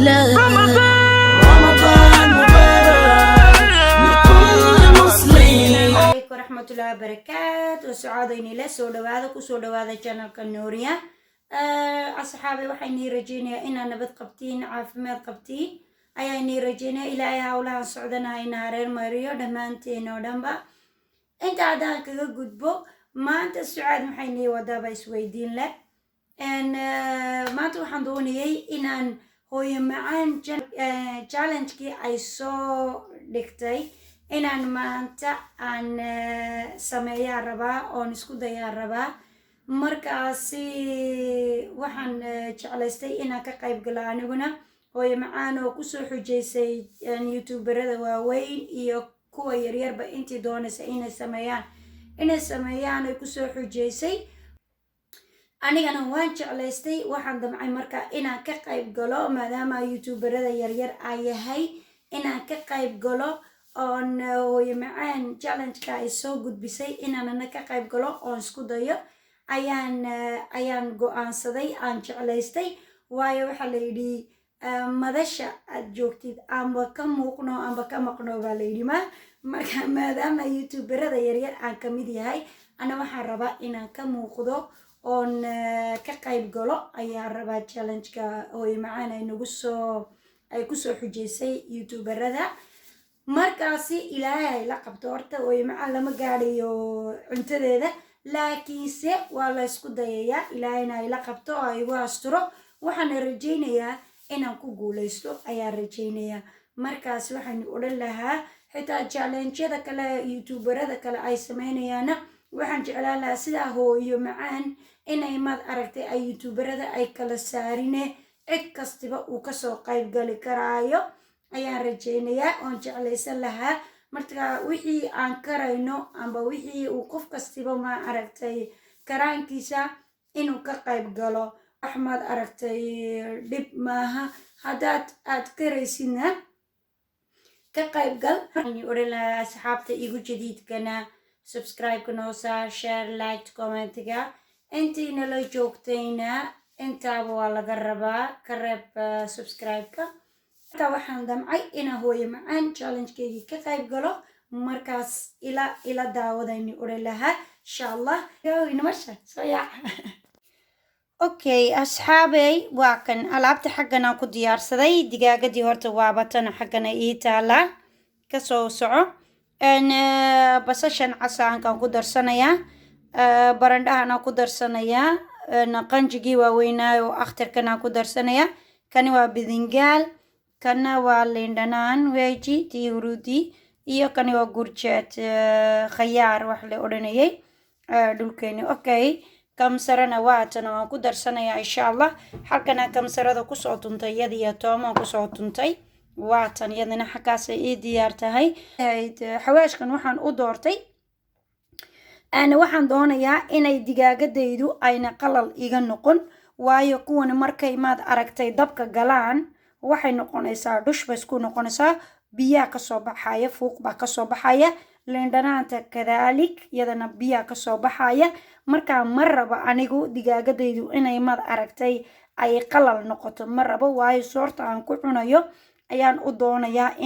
رمضان مبارك لكل مسلم. عليكم ورحمة الله وبركاته. وسعاديني لا سو دواada kusoo dhawaada channelka Nuuriya. asxaabi waxay rajeynaa inaan nabad qabtiin, caafimaad qabtiin. ayaan rajeynaa ilaahay hawlaha socdanayna reer mariyo dhamaanteen oo dhanba. inta hadaan kaga gudbo maanta sucaad maxay wadaaba isweydiin leh. maanta waxaan doonayay inaan hooyo macaan challenge-kii ay soo dhigtay inaan maanta aan sameeyaa rabaa oon isku dayaa rabaa. markaasi waxaan jeclaystay inaan ka qayb galo aniguna hooyo macaan oo kusoo xujaysay youtuberada waaweyn iyo kuwa yaryarba intii doonaysa inay sameeyaan ay kusoo xujaysay. anigana waan jeclaystay waxaan damcay marka inaan ka qayb galo maadaama youtuberada yaryar ay yahay inaan ka qayb galo oon hooyo macaan challenge-ka ay soo gudbisay inaanana ka qayb galo oon isku dayo ayaan go'aansaday, aan jeclaystay. waayo waxaa la yidhi madasha aad joogtid amba ka muuqno amba ka maqno baa la yidhi marka maadaama youtuberada yaryar aan ka mid yahay ana waxaan rabaa inaan ka muuqdo oon ka qayb galo ayaan rabaa challenge-ka hooyo macaan ay kusoo xujaysay youtuberada. markaasi ilaahay la qabto horta hooyo macaan lama gaadhayo cuntadeeda, laakiinse waa la isku dayayaa ilaahayna ay la qabto oo ay igu asturo. waxaana rajaynayaa inaan ku guulaysto ayaan rajaynayaa. markaasi waxaan odhan lahaa xitaa challenge-yada kale youtuberada kale ay sameynayaana waxaan jeclaan lahaa sidaa hooyo macaan inay maad aragtay ay youtuberada ay kala saarine cid kastiba uu kasoo qayb gali karaayo ayaan rajaynayaa oon jeclaysan lahaa. marka wixii aan karayno amba wixii uu qof kastiba ma aragtay karaankiisa inuu ka qayb galo wax maad aragtay dhib maaha. haddaad aad karaysidna ka qayb gal. waxaan odhan lahaa asxaabta igu jadiidkana subscribe-ka noo saar, share, like, comment-ga. intiina la joogtayna intaaba waa laga rabaa ka reeb subscribe-ka. marka waxaan damcay inaan hooyo macaan challenge-keygii ka qayb galo. markaas ila daawadayni odhan lahaa insha allah namasha soo yaaca. okay asxaabey waa kan alaabta xaggan aan ku diyaarsaday. digaagadii horta waaba tan xaggana ii taala kasoo soco. basashan casaankaan ku darsanayaa, barandhahan aan ku darsanayaa, qanjigii waaweynaayo akhtarkan aan ku darsanayaa. kani waa bidingaal, kana waa liindhanaan weji tii huruudi, iyo kani waa gurjeed khayaar wax la odhanayay dhulkeeni. okay kamsarana waatan waan ku darsanayaa insha allah. halkana kamsarada kusoo tuntay iyada iyo toomaan kusoo tuntay waatan iyadana xaggaasay ii diyaar tahay. xawaashkan waxaan u doortay waxaan doonayaa inay digaagadaydu ayna qalal iga noqon, waayo kuwan markay maad aragtay dabka galaan waxay noqonaysaa dhush bay isku noqonaysaa, biyaa kasoo baxaya, fuuq baa kasoo baxaya. liindhanaanta kadaalik iyadana biyaa kasoo baxaya. markaa ma rabo anigu digaagadaydu inay maad aragtay ay qalal noqoto, ma rabo. waayo soorta aan ku cunayo ayaan u doonayaa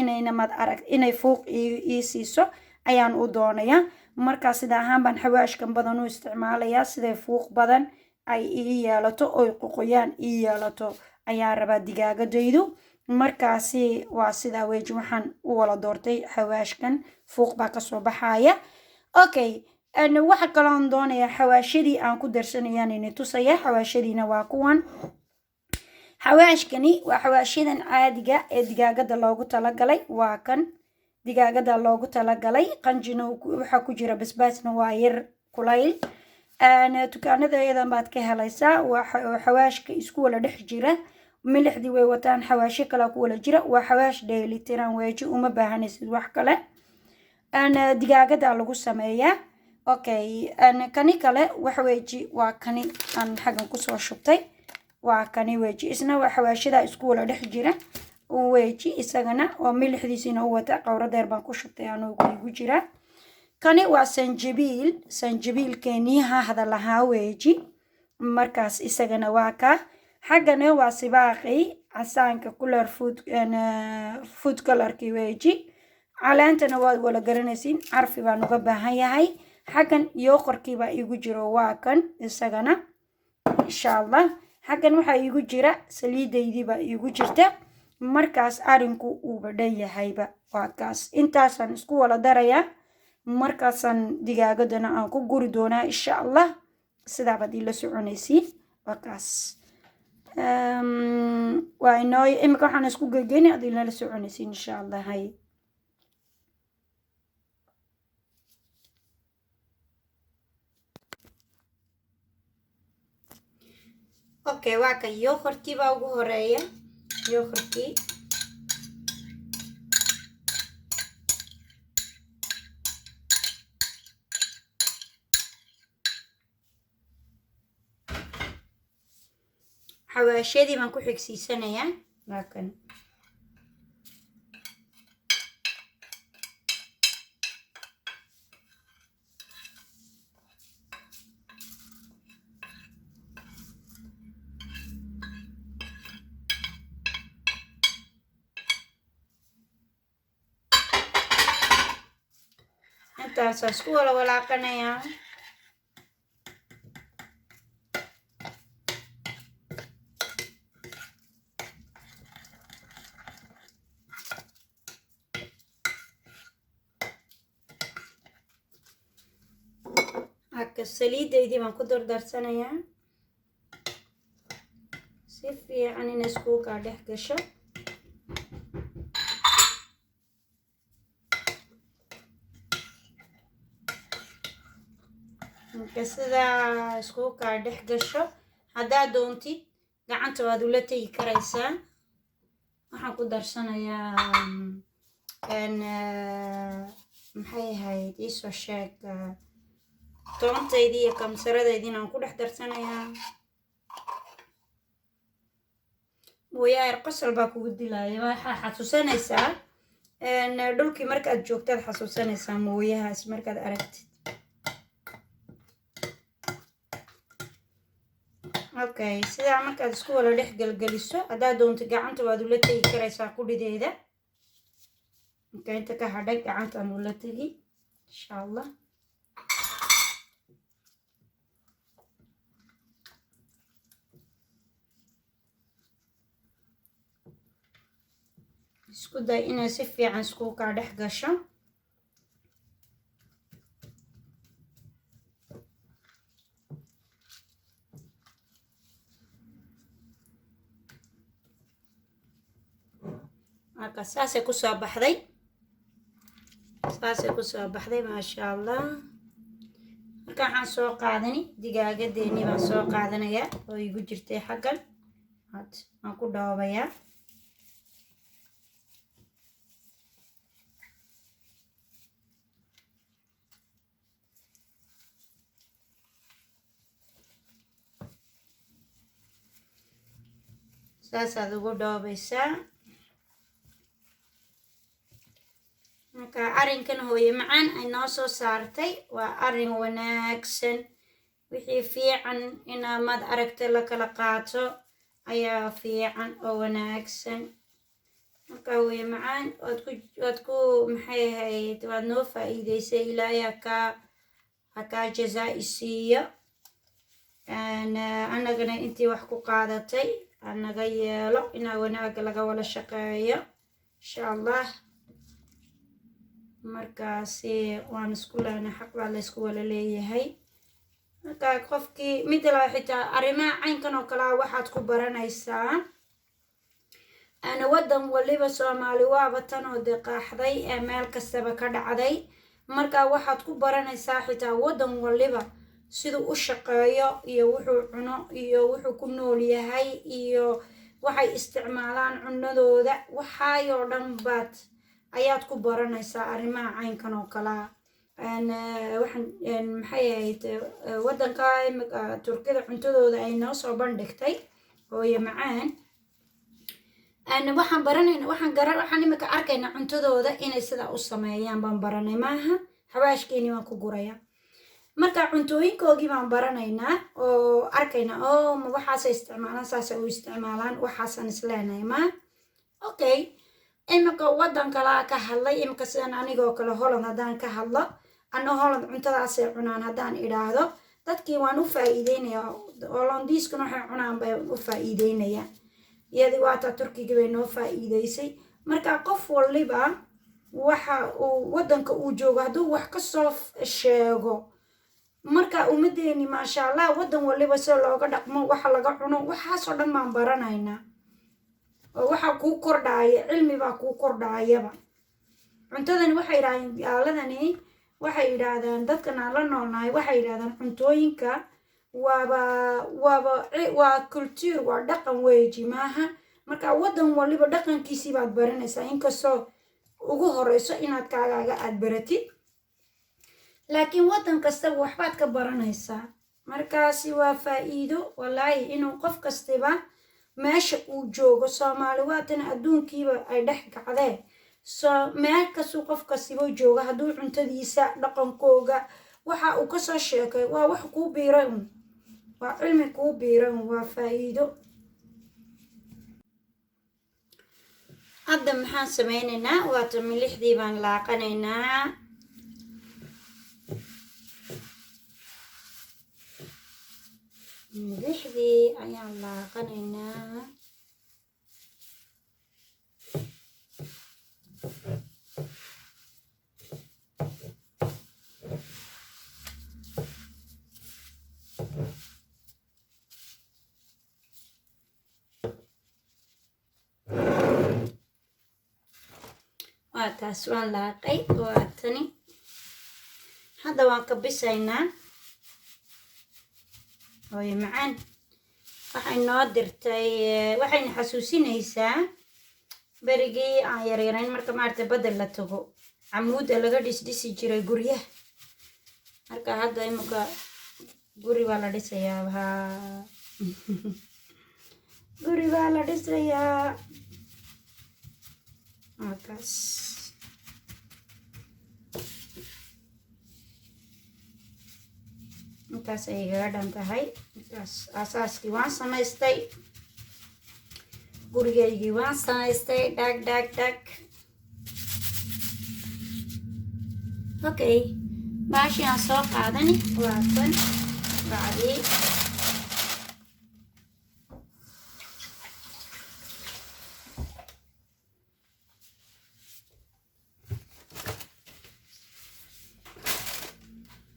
inay fuuq ii siiso ayaan u doonayaa. markaa sida ahaan baan xawaashkan badan u isticmaalayaa siday fuuq badan ay ii yeelato oy qoqoyaan ii yeelato ayaan rabaa digaagadaydu. markaasi waa sidaa weji waxaan u wala doortay xawaashkan fuuq baa kasoo baxaya. okay waxa kaloon doonayaa xawaashadii aan ku darsanayaan ini tusaya. xawaashadiina waa kuwan. xawaashkani waa xawaashadan caadiga ee digaagada loogu talagalay. waa kan digaagada loogu talagalay. qanjina waxaa ku jira, basbaasna waa yar kulayl. dukaanada iyadan baad ka helaysaa. waa xawaashka isku wala dhex jira. milixdii way wataan, xawaasho kale ku wala jira. waa xawaash dheelitiran weji, uma baahanaysid wax kale. digaagada lagu sameeyaa. okay kani kale wax weji waa kani aan xaggan kusoo shubtay. waa kani weji isna waa xawaashada isku wala dhex jira weji isagana oo milixdiisina u wata. qowro deer baan ku shubtay anuu igu jira. kani waa sanjabiilkeenii hahda lahaa weji. markaas isagana waa ka xaggana waa sibaaqi casaanka color food colorkii weeji caleentana waad wala garanaysiin carfi baan uga baahan yahay xaggan yooqorkii baa iigu jiro waa kan isagana insha allah xaggan waxaa iigu jira saliidaydii baa iigu jirta markaas arinku uuba dhan yahayba waa kaas intaasaan isku wala darayaa markaasaan digaagadana aan ku guri doonaa insha allah sidaabaad ila soconaysiin waa kaas waa inoo imika waxaan isku gegeni ad ilala soconaysiin insha allah hay okay waa kan yogurtkii baa ugu horeeya yogurtkii xawaashadii baan ku xigsiisanayaa waa kan intaasaan isku wala walaaqanayaa haka saliidaydii baan ku dardarsanayaa si fiican in isku kaa dhex gasho marka sidaa isku kaa dhex gasho haddaad doontid gacanta waad ula tegi karaysaa waxaan ku darsanayaa maxay ahayd iisoo sheeg toontaydii iyo kamsaradaydii aan ku dhex darsanayaa mooyaar qosol baa kugu dilaya waxaa xasuusanaysaa dhulkii markaad joogtaad xasuusanaysaa mooyahaas markaad aragtid okay sidaa markaad isku wala dhex gelgeliso haddaad doonto gacanta waad ula tegi karaysaa qudhideeda marka inta ka hadhay gacantaan ula tegi insha allah isku day inay si fiican isku kaa dhex gasho marka saasay ku soo baxday maasha allah marka waxaan soo qaadani digaagadeenii baan soo qaadanayaa oo igu jirtay xaggan waan ku dhoobayaa saasaad ugu dhoobaysaa marka arrinkan hooye macaan ay noo soo saartay waa arrin wanaagsan wixii fiican inaa mad aragta la kala qaato ayaa fiican oo wanaagsan marka hooye macaan waad ku maxay ahayd waad noo faa'iidaysay ilaahay hakaa jazaa-i siiyo annagana intii wax ku qaadatay anaga yeelo inaa wanaaga laga wala shaqeeyo insha allah markaasi waan isku lehna xaq baa la isku wala leeyahay marka qofkii mid la xitaa arrimaha caynkan oo kale waxaad ku baranaysaa ana wadan waliba Soomaali waaba tan oo deeqaxday ee meel kastaba ka dhacday marka waxaad ku baranaysaa xitaa wadan waliba siduu u shaqeeyo iyo wuxuu cuno iyo wuxuu ku nool yahay iyo waxay isticmaalaan cunadooda waxaayoo dhan baad ayaad ku baranaysaa arrimaha caynkan oo kale waxaan maxay ahayd wadanka Turkida cuntadooda ay noo soo bandhigtay hooyo macaan waxaan baranayna waxaan imika arkayna cuntadooda inay sidaa u sameeyaan baan baranay maaha xawaashkeeni waan ku guraya marka cuntooyinkoogii baan baranaynaa oo arkaynaa oo ma waxaasay isticmaalaan saasay u isticmaalaan waxaasan isleenahay ma okay imika waddan kalaa ka hadlay imika sidan anigoo kale Holland haddaan ka hadlo anna Holland cuntadaasay cunaan haddaan idhaahdo dadkii waan u faa'iideynayaa Hollandiiskuna waxay cunaan bay u faa'iideynayaan iyadii waataa Turkiga bay noo faa'iideysay marka qof waliba waxa uu waddanka uu joogo hadduu wax ka soo sheego marka umadeeni maasha Allah waddan waliba soo looga dhaqmo waxa laga cuno waxaasoo dhan baan baranaynaa oo waxa kuu kordhaya cilmi baa kuu kordhayaba cuntadani waxay yiraahdeen gaaladani waxay yiraahdaan dadkan aan la noolnahay waxay yiraahdaan cuntooyinka waa culture waa dhaqan weeji maaha marka waddan waliba dhaqankiisii baad baranaysaa inkastoo ugu horeyso inaad kaagaaga aad baratid laakiin waddan kastaba waxbaad ka baranaysaa markaasi waa faa'iido wallaahi inuu qof kastaba meesha uu joogo Soomaali waatan adduunkiiba ay dhex kacdeen soo meel kastuu qof kastaba jooga hadduu cuntadiisa dhaqankooga waxa uu ka soo sheekay waa wax kuu biiran waa cilmi kuu biiran waa faa'iido hadda maxaan sameynaynaa waatan milixdii baan laaqanaynaa milixdii ayaan laaqanaynaa waa taas waan laaqay waa tani hadda waan ka bisaynaa hooyo macaan waxay noo dirtay waxayna xasuusinaysaa berigii aan yaryarayn marka maarta badda la tago camuuda laga dhisdhisi jiray guryaha marka hadda imika guri baa la dhisayaa guri baa la dhisayaa markaas intaas ay igaga dhan tahay intaas asaaskii waan samaystay gurigaygii waan samaystay dhag okay baashi aan soo qaadani waa tan bacdii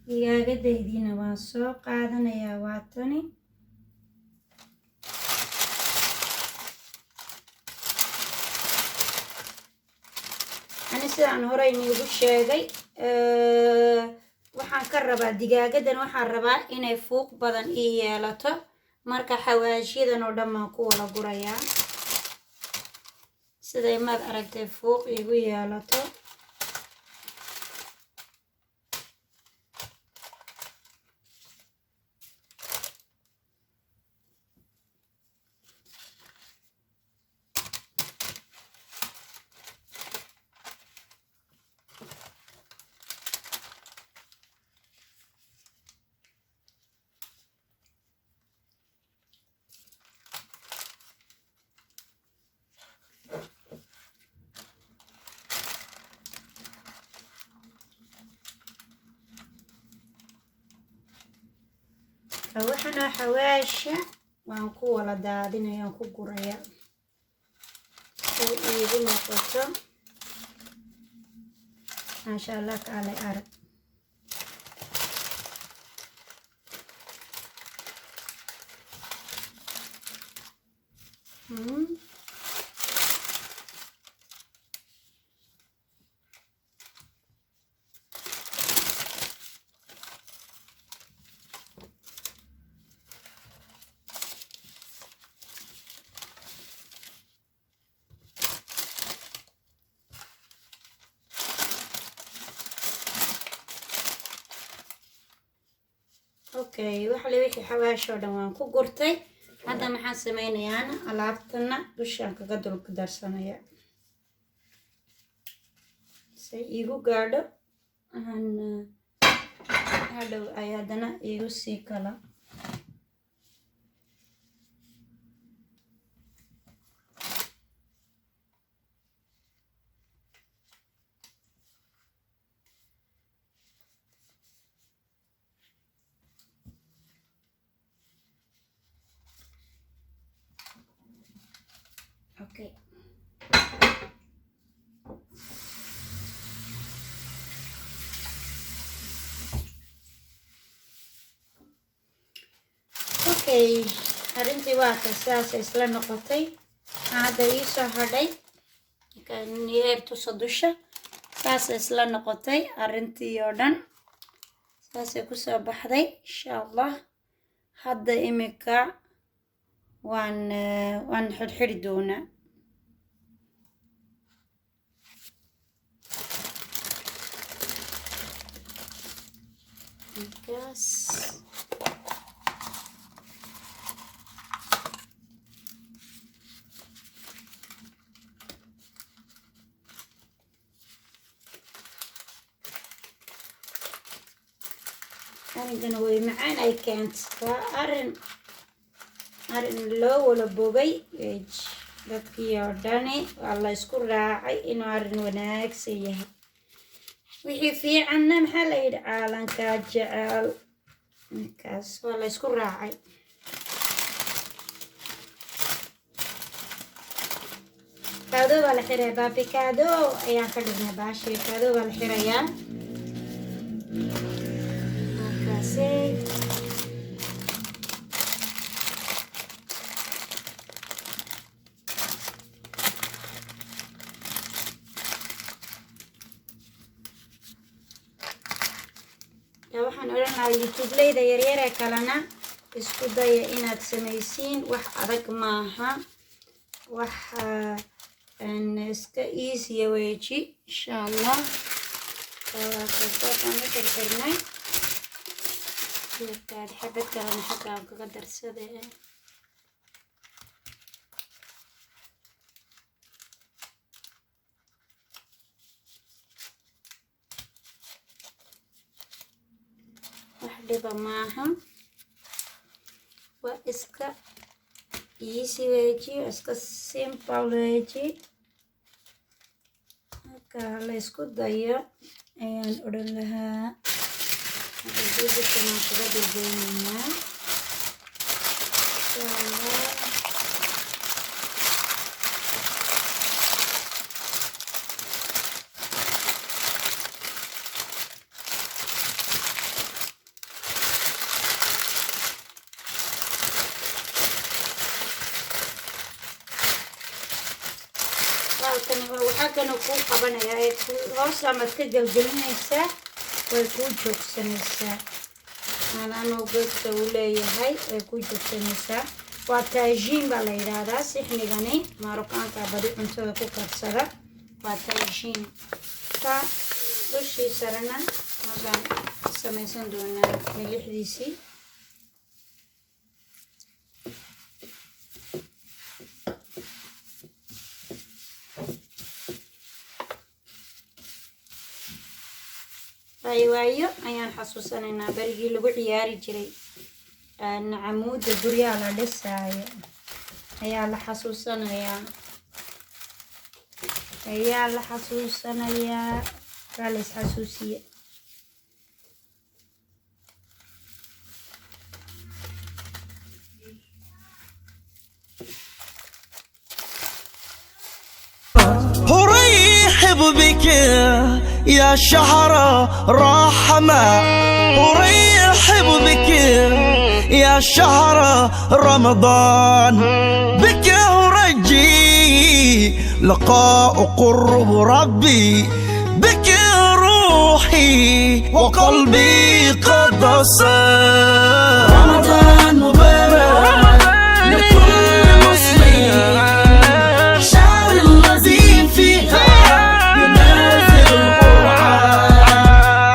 digaagadaydiina waan soo qaadanayaa waa tani ani sidaan hore iniigu sheegay waxaan ka rabaa digaagadan waxaan rabaa inay fuuq badan ii yeelato marka xawaashyadan oo dhan baan ku wala gurayaa siday maad aragtay fuuq iigu yeelato waxana xawaasha waan ku wala daadinayaan ku guraya oo iigu noqoto maasha Allah kaalay arag okay waxa la wixii xawaasho dhan waan ku gurtay hadda maxaan sameynayaa alaabtana dushaan kaga dul darsanaya si igu gaadho hadhow ayaadana igu sii kala okay. Okay, arrintii waa taas isla noqotay. Hadda ii soo hadhay kan yeertu sadusha saas isla noqotay arrintii oo dhan saas ku soo baxday insha Allah. Hadda imika waan xirxiri doonaa. Yes. أنا ومعان أي كانت فأرن لو ولا بوجي dadkii oo dhani waa la isku raacay inuu arrin wanaagsan yahay wixii fiicanna maxaa la yidhi caalankaa jecel markaas waa la isku raacay kaado waa la xiray baabi kaado ayaan ka dhignay baashii kaado waa la xirayaa markaasay waxaan oran lahaa youtube-leyda yaryar ee kalena isku daya inaad samaysiin wax adag maaha wax iska easy weeji insha Allah kasoo karkarnay markaad xabad kalena xagga kaga darsade waxba maaha waa iska easy weeji iska simple weeji marka la isku dayo ayaan oran lahaa hadii kaga dilbeynaa waxaana ku qabanayaa hoos ama ka galgalinaysaa way ku joogsanaysaa maadaama geedka uu leeyahay way ku joogsanaysaa waa taajiin baa la yidhaahdaa sixnigani maarokaanka badi cuntada ku karsada waa taajiin ka dushii sarana markaan samaysan doonaa milixdiisii waayo ayaan xasuusanaynaa barigii lagu ciyaari jiray nacamuuda guryaha la dhisaayo ayaa la xasuusanayaa waa la isxasuusiye أرحب بك يا شهر رحمة أرحب بك يا شهر رمضان بك أرجي لقاء قرب ربي بك روحي وقلبي قد صار رمضان مبارك لكل مسلم شهر الذي فيها ينزل القرآن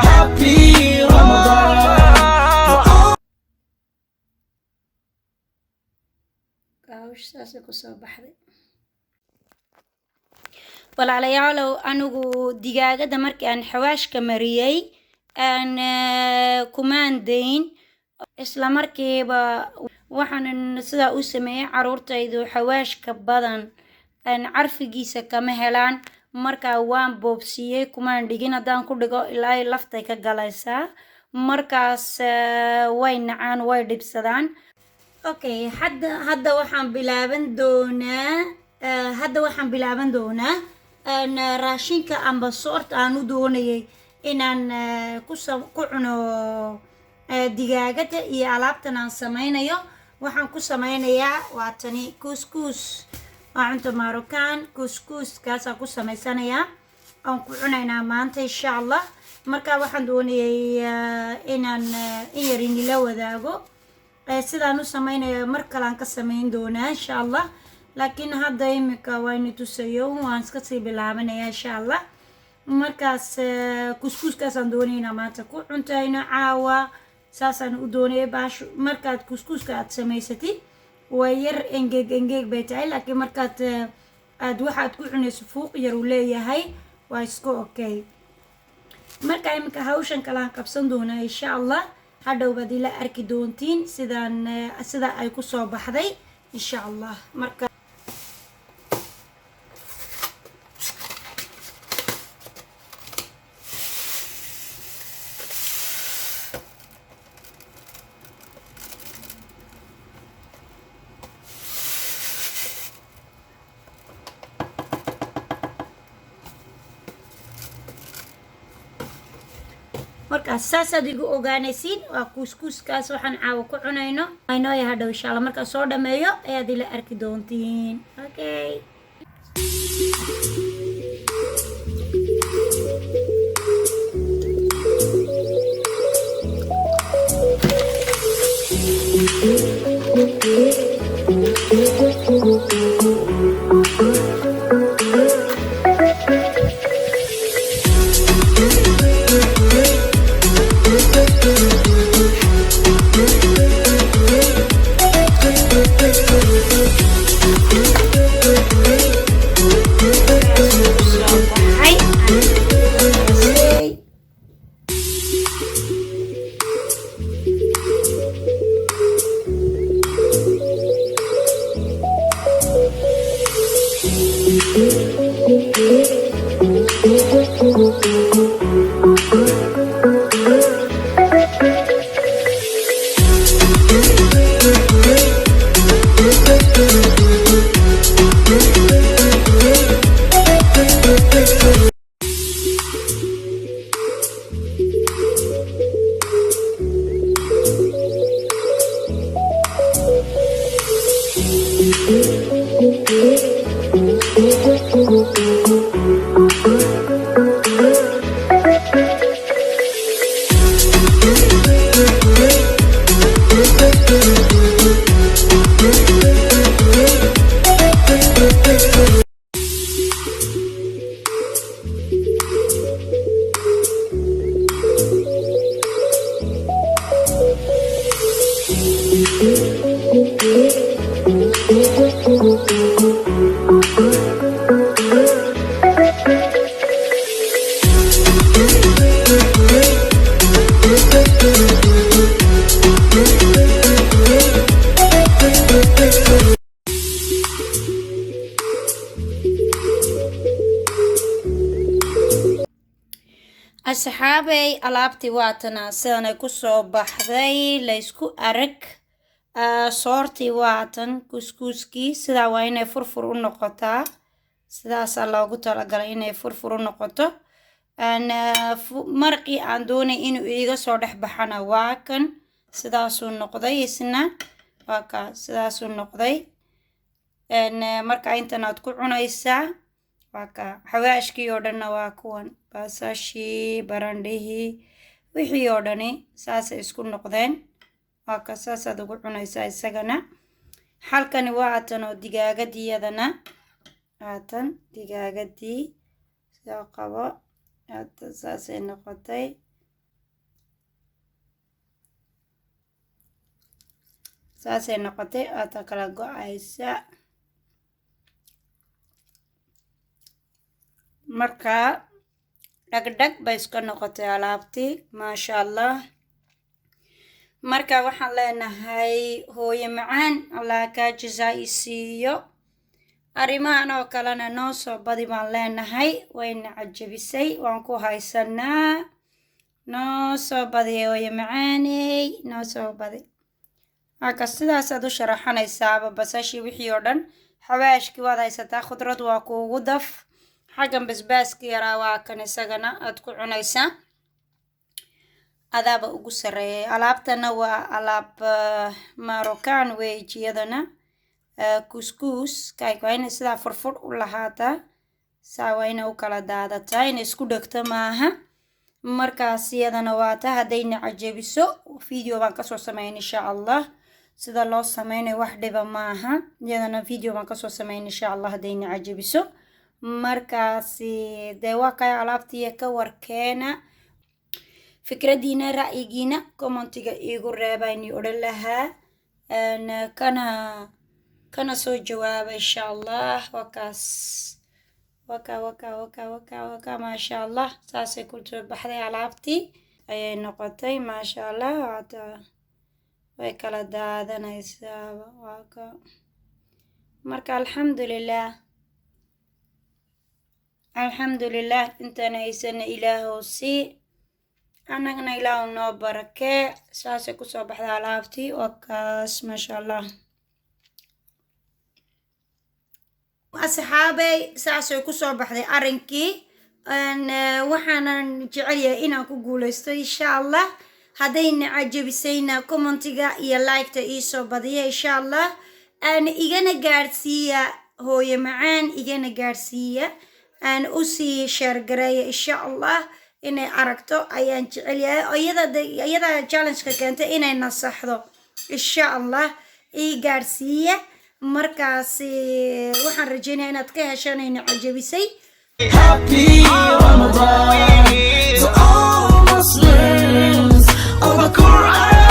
هابي رمضان كاوش ساسة كسو بحري walaalayaalow anigu digaagada markii aan xawaashka mariyay kumaan dayn isla markiiba waxaan sidaa u sameeyay caruurtaydu xawaashka badan carfigiisa kama helaan markaa waan boobsiiyey kumaan dhigin haddaan ku dhigo ilaa laftay ka galaysaa markaas way nacaan way dhibsadaan okay hadda waxaan bilaaban doonaa raashinka amba soorta aan u doonayay inaan ku cuno digaagada iyo alaabtan aan sameynayo waxaan ku sameynayaa waa tani couscous waa cunto Maroccan couscouskaasaan ku sameysanayaa aan ku cunaynaa maanta insha allah markaa waxaan doonayay inaan in yar inila wadaago sidaan u sameynayo mar kale aan ka sameyn doonaa insha allah laakiin hadda imika waynu tusayo waan iska sii bilaabanaya insha allah markaas couscouskaasaan doonaynaa maanta ku cuntayno caawa saasaan u doonayay baashu markaad couscouska aad samaysatid way yar engeg bay tahay laakiin markaad aad waxaad ku cunayso fuuq yar uu leeyahay waa iska okay marka imika hawshan kale aan qabsan doonaa insha allah hadhow baad ila arki doontiin sida ay ku soo baxday insha allah marka markaas saasaad igu ogaanaysiin waa couscouskaas waxaan caawa ku cunayno aynoo hadhow insha allah markaa soo dhameeyo ayaad ila arki doontiin okay asxaabay alaabtii waatana sidanay ku soo baxday laysku arag soortii waatan couscouskii sidaa waa inay furfur u noqotaa sidaasaa loogu talagalay inay furfur u noqoto marqii aan doonay inuu iiga soo dhex baxana waa kan sidaasuu noqday isna waa ka sidaasuu noqday marka intan aad ku cunaysaa waa ka xawaashkii oo dhanna waa kuwan baasashii barandhihii wixii oo dhani saasay isku noqdeen waa ka saasaad ugu cunaysaa isagana halkani waatan oo digaagadiyadana waatan digaagadii soo qabo waatan saasay noqotay waatan kala go-aysa markaa dhagdhag bay iska noqotay alaabtii maasha allah. marka waxaan leenahay hooyo macaan allah kaa jazaa siiyo. arrimahan oo kalena noo soo badi baan leenahay, wayna cajabisay, waan ku haysanaa. noo soo badi hooyo macaaney, noo soo badi. marka sidaasaad u sharaxanaysaaba basashii wixii oo dhan. xawaashkii waad haysataa, khudrad waa kuugu daf. xaggan basbaaska yaraa waa kan isagana aad ku cunaysaa, adaaba ugu sareeyay. alaabtana waa alaab Maroccan weejiyadana kuskus kay waa inay sidaa furfur u lahaataa, saa waa inay u kala daadataa, inay isku dhegto maaha. markaas iyadana waa ta haddayna cajabiso video baan kasoo sameyn insha allah sida loo sameynayo, wax dhiba maaha. iyadana video baan kasoo sameyn insha allah haddayna cajabiso. markaasi dee waa kay alaabtii ka warkeena. fikradiina ra'yigiina commentiga iigu reebayni odhan lahaa, kana soo jawaaba insha allah. wakaas waka maasha allah. saasay ku soo baxday alaabtii ayay noqotay maasha allah. way kala daadanaysaa waka. marka alxamdulilah intana haysana ilaahow sii, annagna ilaahu noo barakee. saasay kusoo baxday alaabtii wakaas maasha allah. asxaabey saasay kusoo baxday arrinkii. waxaanan jecel yahay inaan ku guuleysto insha allah. haddayna cajabisayna commentiga iyo like-ta iisoo badiya insha allah. igana gaadhsiiya hooyo macaan, igana gaadhsiiya, usii sheergareeya insha allah. inay aragto ayaan jecel yahay. iyada challenge-ka keentay inay nasaxdo insha allah. ii gaadhsiiya. markaasi waxaan rajeynaya inaad ka heshanayna cajabisay. Happy Ramadan to all Muslims of the Quran.